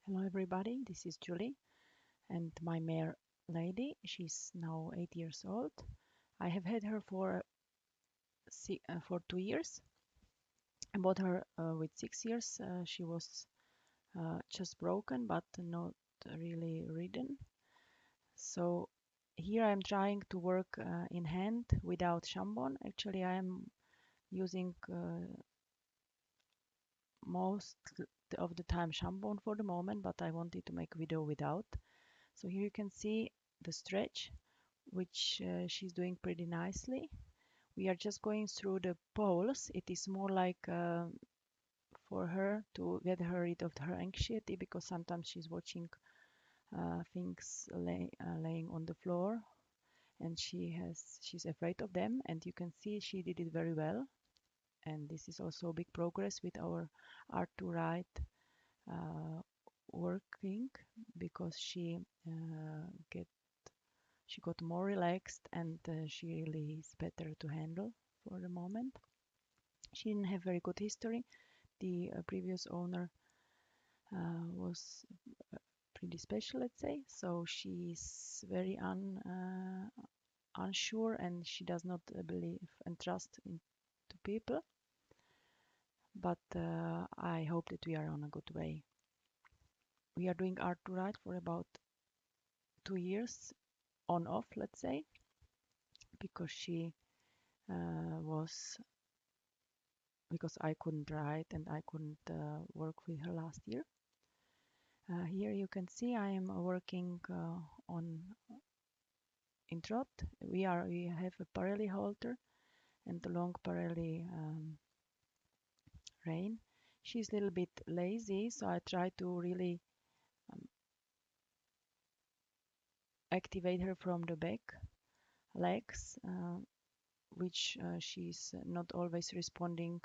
Hello everybody, this is Julie and my mare lady. She's now 8 years old. I have had her for 2 years. I bought her with 6 years. She was just broken but not really ridden. So here I'm trying to work in hand without shambon. Actually, I am using most of the time shambon for the moment, but I wanted to make a video without. So here you can see the stretch, which she's doing pretty nicely. We are just going through the poles. It is more like for her to get her rid of her anxiety, because sometimes she's watching things laying on the floor, and she's afraid of them. And you can see she did it very well. And this is also a big progress with our Art2Ride uh, working, because get she got more relaxed, and she really is better to handle for the moment. She didn't have very good history. The previous owner was pretty special, let's say. So she's very unsure, and she does not believe and trust in to people. But I hope that we are on a good way. We are doing Art2Ride for about 2 years on off, let's say, because she was because I couldn't ride and I couldn't work with her last year. Here you can see I am working on in trot. We have a parallel halter and a long parallel rein. She's a little bit lazy, so I try to really um, activate her from the back legs, which she's not always responding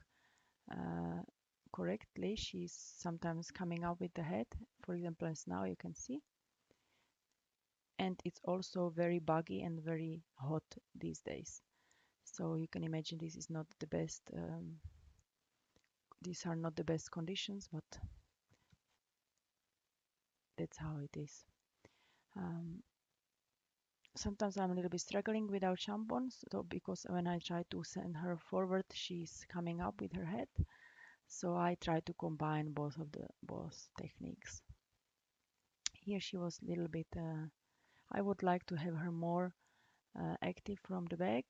uh, correctly. She's sometimes coming up with the head, for example, as now you can see. And it's also very buggy and very hot these days. So you can imagine this is not the best, these are not the best conditions, but that's how it is. Um, Sometimes I'm a little bit struggling without shampoos, so because when I try to send her forward, she's coming up with her head. So I try to combine both techniques. Here she was a little bit, I would like to have her more active from the back,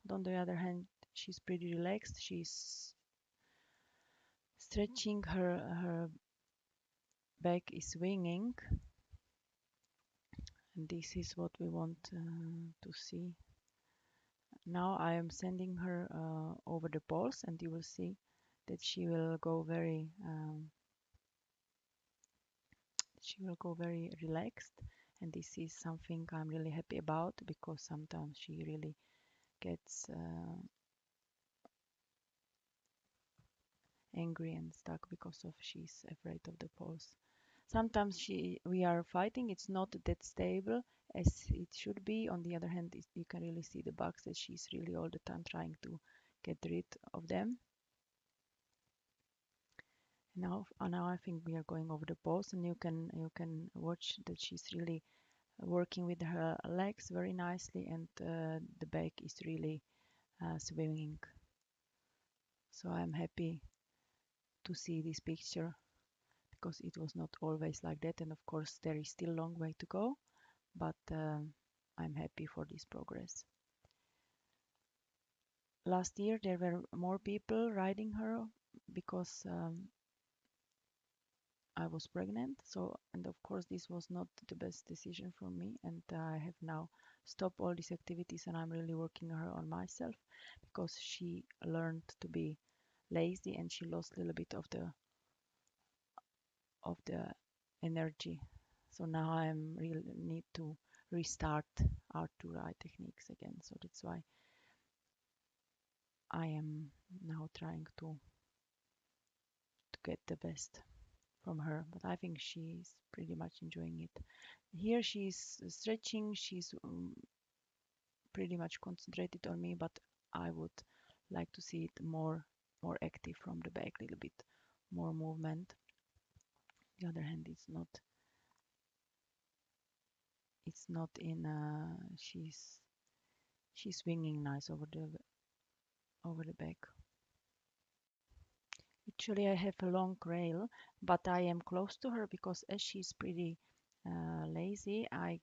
but on the other hand, she's pretty relaxed. She's stretching, her back is swinging, and this is what we want to see. Now I am sending her over the poles, and you will see that she will go very relaxed, and this is something I'm really happy about, because sometimes she really gets angry and stuck because of she's afraid of the poles. Sometimes we are fighting. It's not that stable as it should be. On the other hand, you can really see the bugs that she's really all the time trying to get rid of them. Now I think we are going over the poles, and you can watch that she's really working with her legs very nicely, and the back is really swimming. So I'm happy to see this picture, because it was not always like that, and of course there is still a long way to go, but I'm happy for this progress. Last year there were more people riding her, because I was pregnant. So, and of course this was not the best decision for me, and I have now stopped all these activities, and I'm really working her on myself, because she learned to be lazy, and she lost a little bit of the energy. So now I'm really need to restart Art2Ride techniques again. So that's why I am now trying to get the best from her. But I think she's pretty much enjoying it. Here she's stretching. She's pretty much concentrated on me, but I would like to see it more active from the back, a little bit more movement. the other hand, it's not in she's swinging nice over the back. Actually, I have a long rail, but I am close to her because as she's pretty lazy, I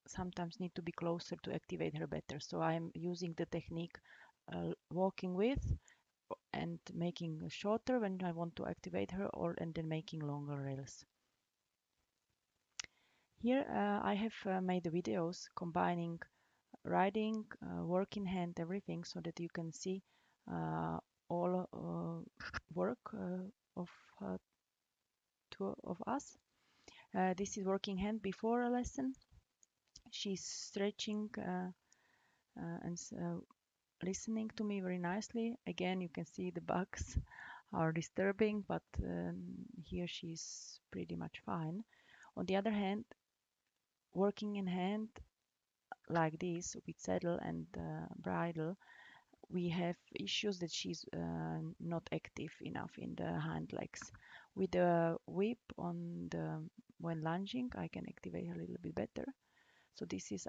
sometimes need to be closer to activate her better. So I'm using the technique walking with and making shorter when I want to activate her, or and then making longer rails. Here I have made the videos combining riding, work in hand, everything, so that you can see uh, all work of two of us. This is working hand before a lesson. She's stretching and listening to me very nicely. Again, you can see the bugs are disturbing, but here she's pretty much fine. On the other hand, working in hand like this with saddle and bridle, we have issues that she's not active enough in the hind legs. With the whip on the when lunging, I can activate her a little bit better. So this is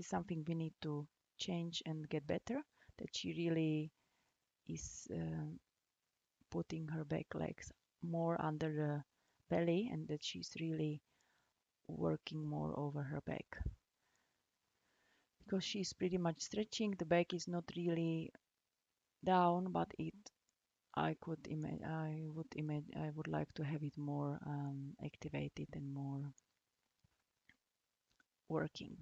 something we need to change and get better. That she really is putting her back legs more under the belly, and that she's really working more over her back. Because she's pretty much stretching, the back is not really down, but I would like to have it more activated and more working.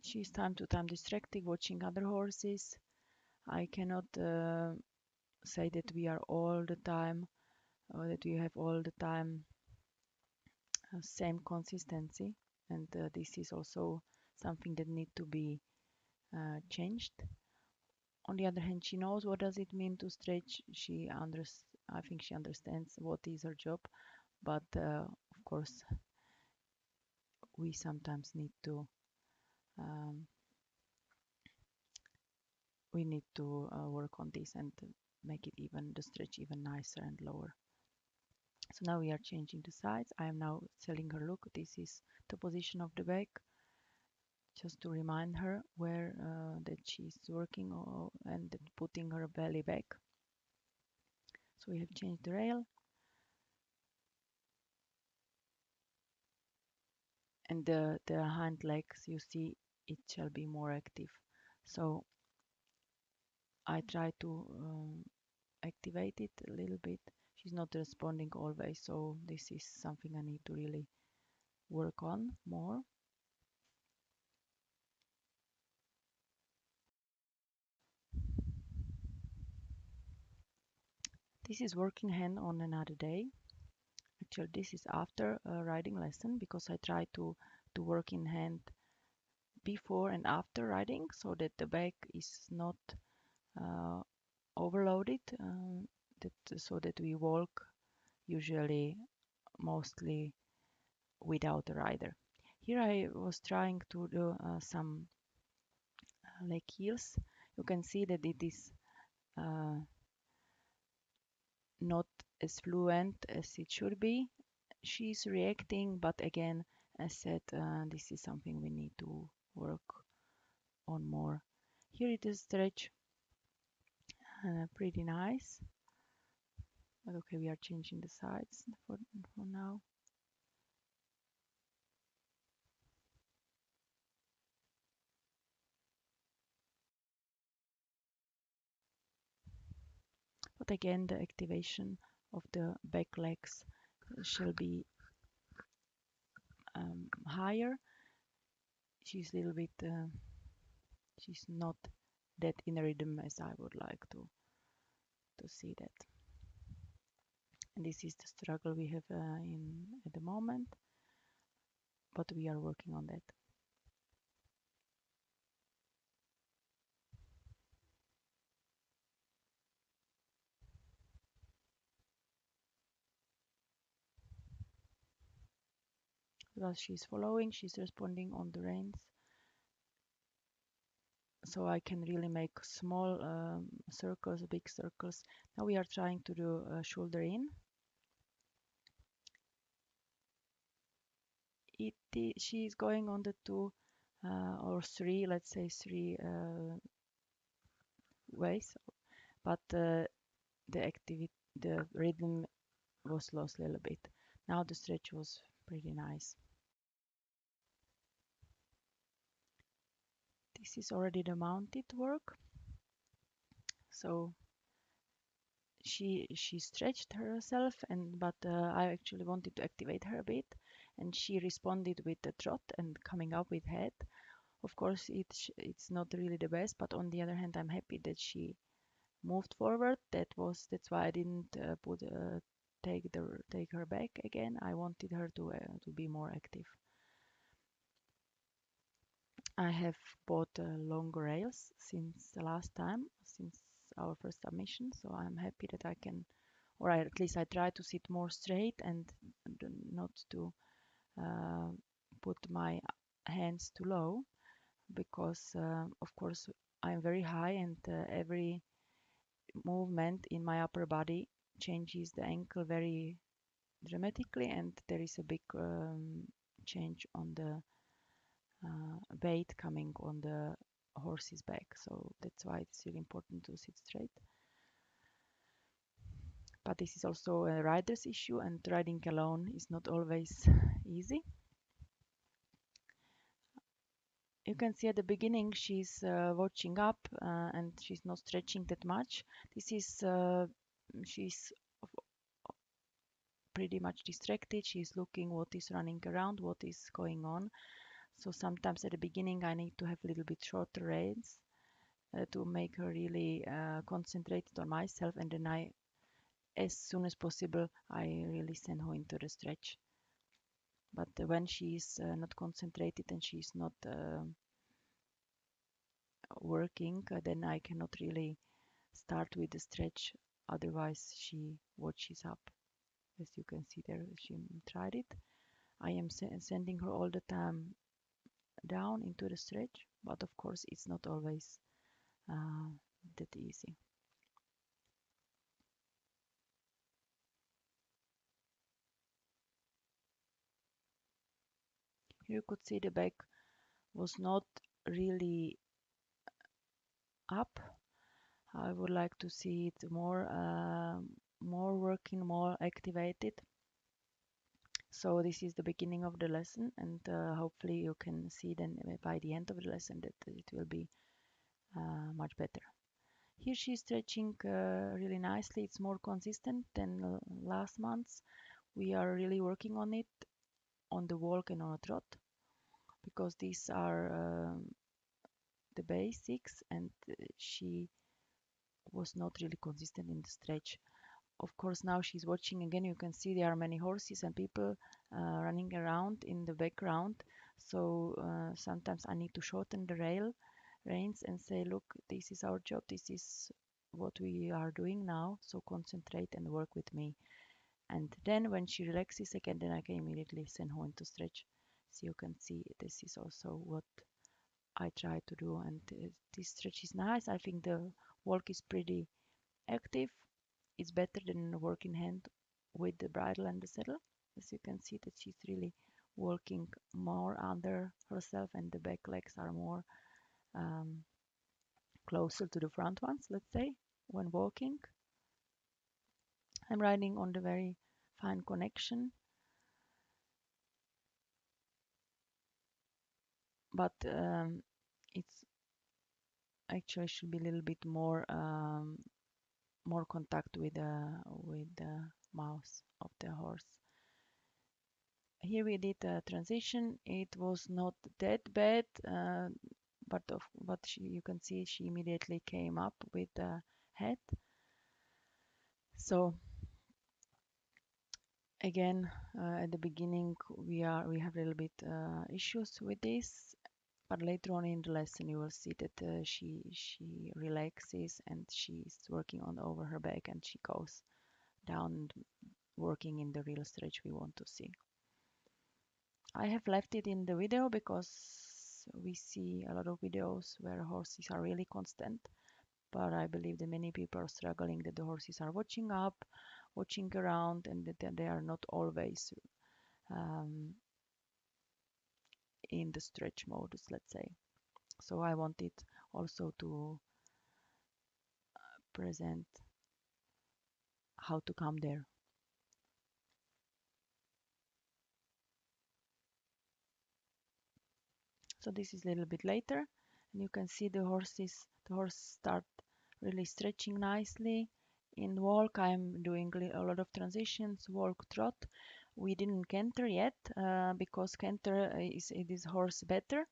She's time to time distracted, watching other horses. I cannot say that we are all the time, or that we have all the time same consistency, and this is also something that need to be changed. On the other hand, she knows what does it mean to stretch. I think she understands what is her job, but of course we sometimes need to um, work on this and make it even the stretch even nicer and lower. So now we are changing the sides. I am now telling her, look, this is the position of the back, just to remind her where that she's working and putting her belly back. So we have changed the rail, and the hind legs, you see, it shall be more active. So I try to activate it a little bit. She's not responding always, so this is something I need to really work on more. This is working hand on another day. Actually, this is after a riding lesson, because I try to work in hand before and after riding, so that the back is not uh, overloaded, so that we walk usually mostly without a rider. Here I was trying to do some leg heels. You can see that it is uh, not as fluent as it should be. She's reacting, but again, as said, this is something we need to work on more. Here it is stretch, pretty nice. But okay, we are changing the sides for now. But again, the activation of the back legs shall be higher. She's a little bit, she's not that in rhythm as I would like to see that. And this is the struggle we have in at the moment, but we are working on that. While she's following, she's responding on the reins. so I can really make small circles, big circles. Now we are trying to do shoulder in. She is going on the two or three, let's say three ways, but the rhythm was lost a little bit. Now the stretch was pretty nice. This is already the mounted work. So she stretched herself, but I actually wanted to activate her a bit, and she responded with the trot and coming up with head. Of course, it's not really the best, but on the other hand, I'm happy that she moved forward. That's why I didn't take her back again. I wanted her to be more active. I have bought longer rails since the last time, since our first submission, so I'm happy that I can, or at least I try to sit more straight and not to uh, put my hands too low, because of course I'm very high, and every movement in my upper body changes the ankle very dramatically, and there is a big change on the weight coming on the horse's back. So that's why it's really important to sit straight. But this is also a rider's issue, and riding alone is not always easy. You can see at the beginning she's watching up and she's not stretching that much. This is she's pretty much distracted. She's looking what is running around, what is going on. So sometimes at the beginning I need to have a little bit shorter reins to make her really concentrated on myself, and then as soon as possible, I really send her into the stretch. But when she's not concentrated and she's not working, then I cannot really start with the stretch. Otherwise, she watches up. As you can see there, she tried it. I am sending her all the time down into the stretch, but of course, it's not always uh, that easy. Here you could see the back was not really up. I would like to see it more working, more activated. So this is the beginning of the lesson, and hopefully you can see then by the end of the lesson that it will be much better. Here she's stretching really nicely. It's more consistent than last month's. We are really working on it, on the walk and on a trot, because these are the basics, and she was not really consistent in the stretch. Of course, now she's watching again. You can see there are many horses and people running around in the background. So sometimes I need to shorten the reins and say, look, this is our job. This is what we are doing now. So concentrate and work with me. And then when she relaxes again, then I can immediately send her into stretch. So you can see this is also what I try to do. And this stretch is nice. I think the walk is pretty active. It's better than working hand with the bridle and the saddle. As you can see that she's really working more under herself, and the back legs are more um, closer to the front ones, let's say, when walking. I'm riding on the very fine connection, but it's actually should be a little bit more contact with the mouth of the horse. Here we did a transition. It was not that bad, but you can see she immediately came up with the head. So again, at the beginning we have a little bit issues with this, but later on in the lesson you will see that she relaxes and she's working on over her back, and she goes down working in the real stretch we want to see. I have left it in the video because we see a lot of videos where horses are really constant, but I believe that many people are struggling, that the horses are watching up, watching around, and that they are not always um, in the stretch modus, let's say. So I wanted also to present how to come there. So this is a little bit later, and you can see the horse start really stretching nicely. In walk, I'm doing a lot of transitions, walk, trot. We didn't canter yet because canter is this horse better,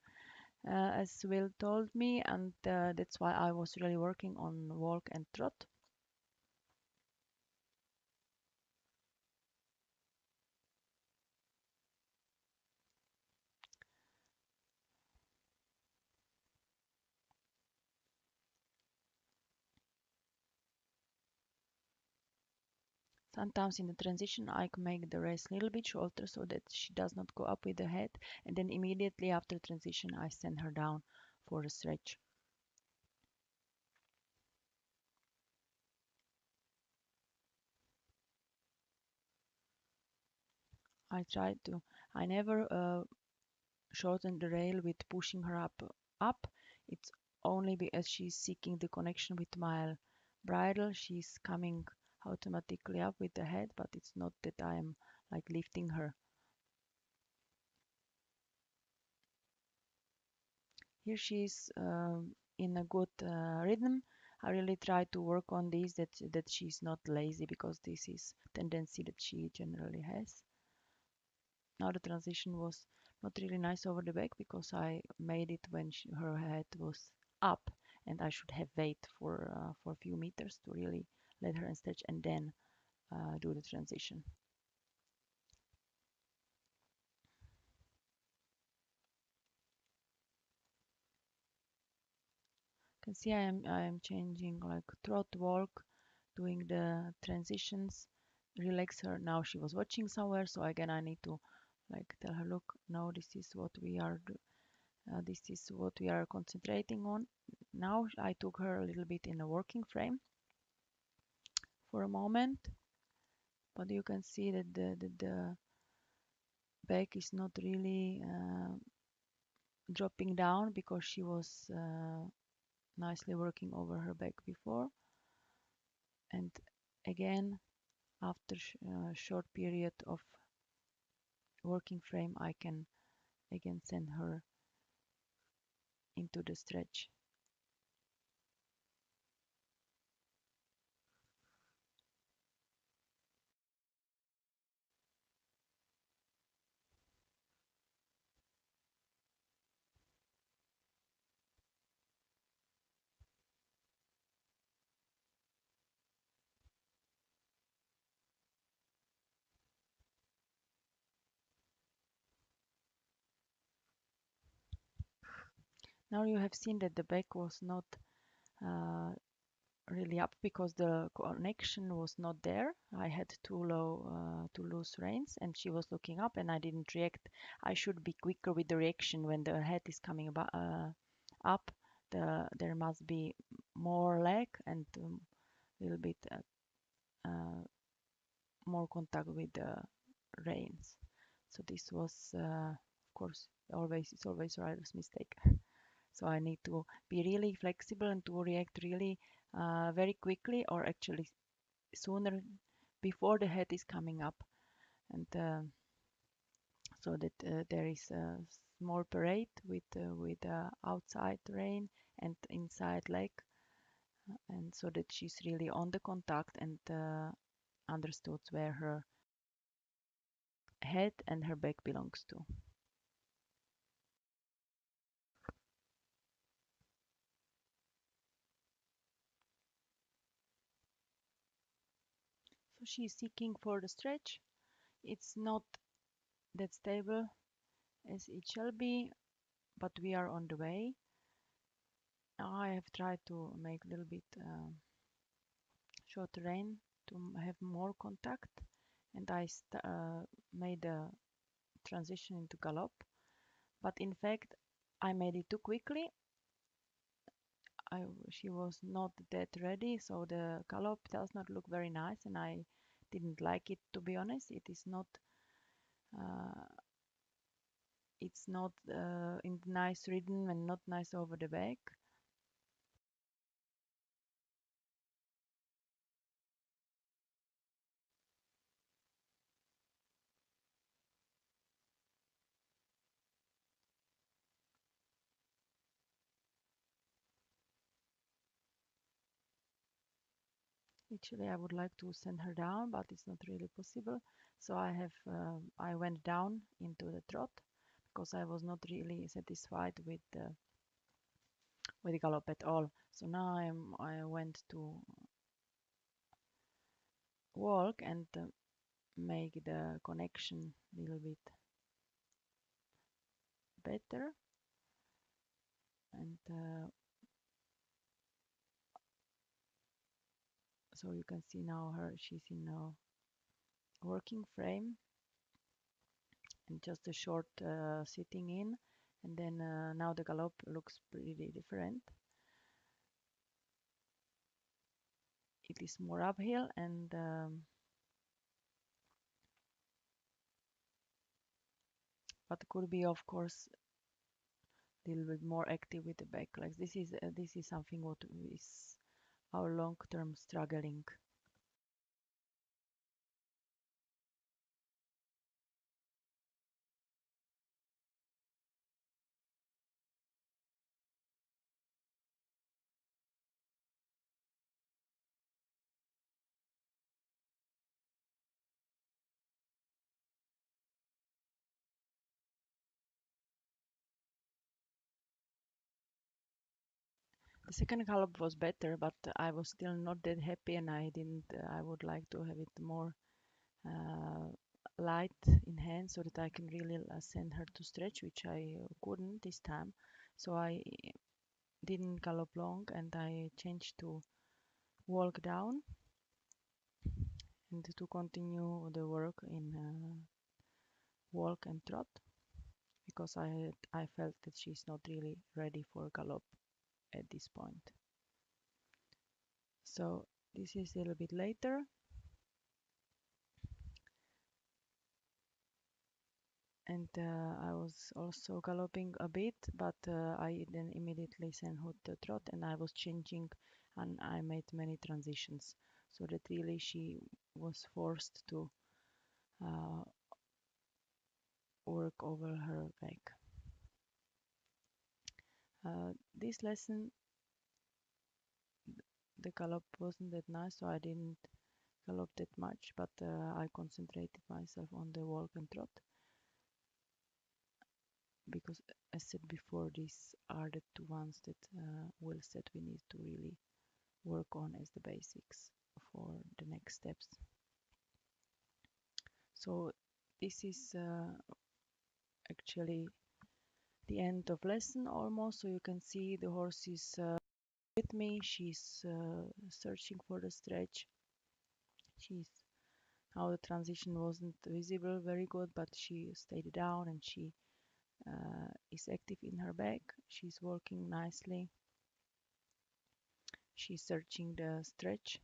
as Will told me, and that's why I was really working on walk and trot. Sometimes in the transition, I can make the race a little bit shorter so that she does not go up with the head, and then immediately after transition, I send her down for a stretch. I never shorten the rail with pushing her up. It's only because she's seeking the connection with my bridle. She's coming automatically up with the head, but it's not that I am like lifting her. Here she's in a good rhythm. I really try to work on this, that she's not lazy, because this is tendency that she generally has. Now the transition was not really nice over the back because I made it when her head was up, and I should have wait for a few meters to really let her stretch and then do the transition. You can see I am changing like trot, walk, doing the transitions, relax her. Now she was watching somewhere, so again I need to like tell her, look, no, this is what we are this is what we are concentrating on. Now I took her a little bit in a working frame for a moment, but you can see that the back is not really dropping down because she was nicely working over her back before. And again, after a short period of working frame, I can again send her into the stretch. Now you have seen that the back was not uh, really up because the connection was not there. I had too loose reins, and she was looking up, and I didn't react. I should be quicker with the reaction when the head is coming up. There must be more leg and a little bit uh, more contact with the reins. So this was, of course, it's always rider's mistake. So I need to be really flexible and to react really very quickly, or actually sooner, before the head is coming up, and so that there is a small parade with outside rein and inside leg, and so that she's really on the contact and understood where her head and her back belongs to. So she's seeking for the stretch. It's not that stable as it shall be, but we are on the way. I have tried to make a little bit short rein to have more contact, and I made a transition into gallop. But in fact, I made it too quickly. She was not that ready, so the gallop does not look very nice, and I didn't like it, to be honest. Uh, it's not in nice rhythm and not nice over the back. Actually, I would like to send her down, but it's not really possible. So I went down into the trot because I was not really satisfied with the gallop at all. So now I went to walk and make the connection a little bit better. And so you can see now she's in a working frame and just a short sitting in. And then now the gallop looks pretty different. It is more uphill and but could be of course a little bit more active with the back legs. This is something what is our long-term struggling. The second gallop was better, but I was still not that happy, and I didn't. I would like to have it more uh, light in hand so that I can really send her to stretch, which I couldn't this time. So I didn't gallop long, and I changed to walk down and to continue the work in walk and trot because I felt that she's not really ready for gallop at this point. So this is a little bit later, and I was also galloping a bit, but I then immediately sent her to trot, and I was changing, and I made many transitions, so that really she was forced to uh, work over her back. This lesson, the gallop wasn't that nice, so I didn't gallop that much, but I concentrated myself on the walk and trot because, as said before, these are the two ones that Will said we need to really work on as the basics for the next steps. So this is actually the end of lesson almost. So you can see the horse is with me. She's searching for the stretch. She's Now the transition wasn't visible very good, but she stayed down and she is active in her back. She's working nicely. She's searching the stretch.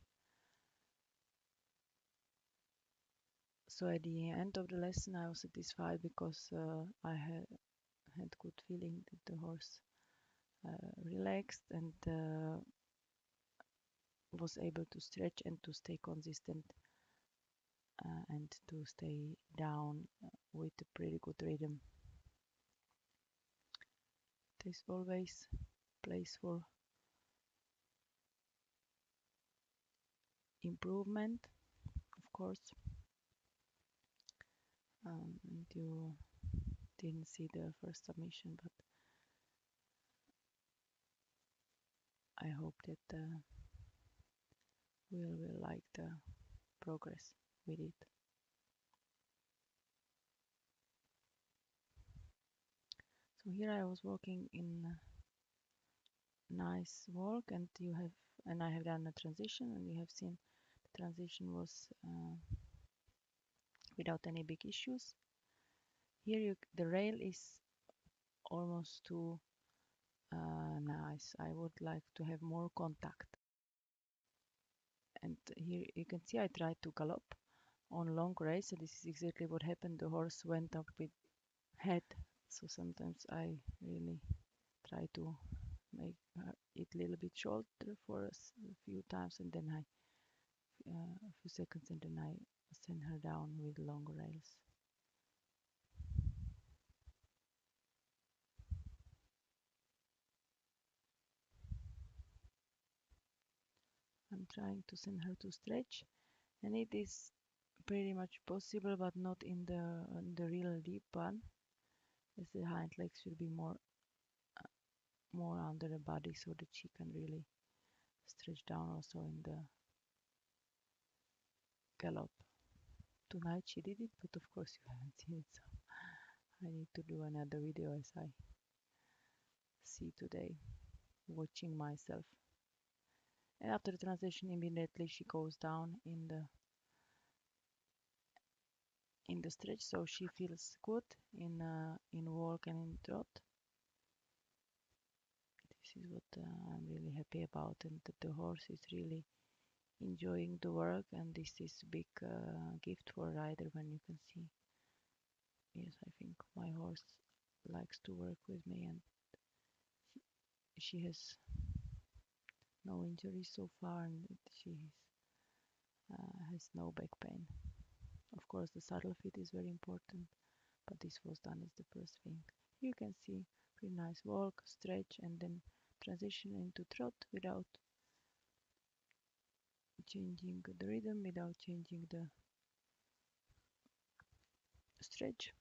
So at the end of the lesson, I was satisfied because I had good feeling that the horse relaxed and was able to stretch and to stay consistent and to stay down with a pretty good rhythm. There's always place for improvement, of course. And you didn't see the first submission, but I hope that will like the progress with it. So here I was walking in nice walk, and I have done a transition, and you have seen the transition was without any big issues. Here the rail is almost too nice. I would like to have more contact. And here you can see I tried to gallop on long race, so this is exactly what happened. The horse went up with head. So sometimes I really try to make it a little bit shorter for a few times, and then a few seconds, and then I send her down with long rails. I'm trying to send her to stretch, and it is pretty much possible, but not in the real deep one, as the hind legs should be more under the body, so that she can really stretch down also in the gallop. Tonight she did it, but of course you haven't seen it, so I need to do another video as I see today, watching myself. And after the transition, immediately she goes down in the stretch, so she feels good in walk and in trot. This is what I'm really happy about, and that the horse is really enjoying the work, and this is big gift for a rider when you can see. Yes, I think my horse likes to work with me, and she has no injuries so far, and she has no back pain. Of course, the saddle fit is very important, but this was done as the first thing. You can see pretty nice walk, stretch, and then transition into trot without changing the rhythm, without changing the stretch.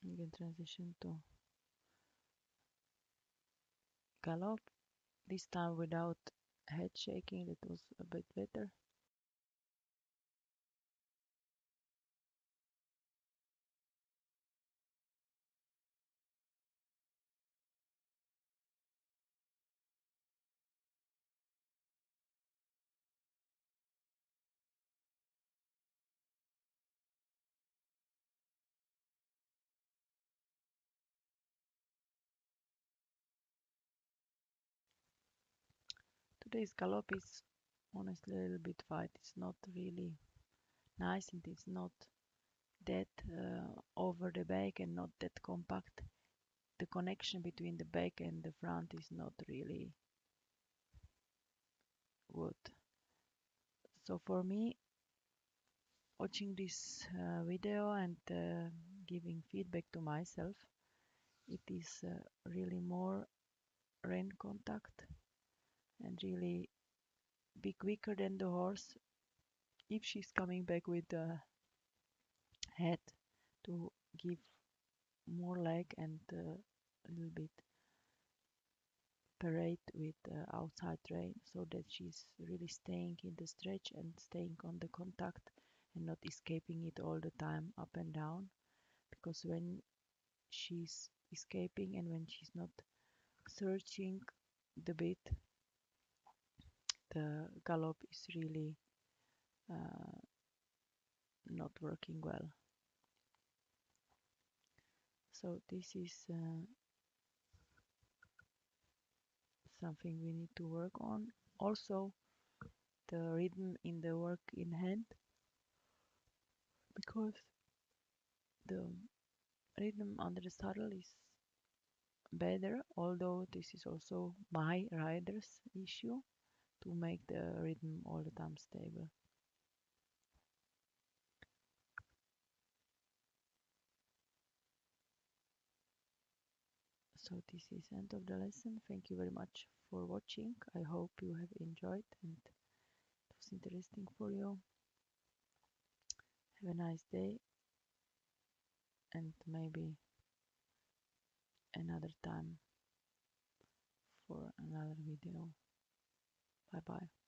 You can transition to gallop, this time without head shaking. That was a bit better. Today's gallop is honestly a little bit wide. It's not really nice, and it's not that over the back and not that compact. The connection between the back and the front is not really good. So for me, watching this video and giving feedback to myself, it is really more rein contact and really be quicker than the horse if she's coming back with the head, to give more leg and a little bit parade with outside rein, so that she's really staying in the stretch and staying on the contact and not escaping it all the time up and down. Because when she's escaping and when she's not searching the bit, the gallop is really uh, not working well. So this is something we need to work on. Also, the rhythm in the work in hand, because the rhythm under the saddle is better, although this is also my rider's issue to make the rhythm all the time stable. So this is end of the lesson. Thank you very much for watching. I hope you have enjoyed and it was interesting for you. Have a nice day, and maybe another time for another video. Bye bye.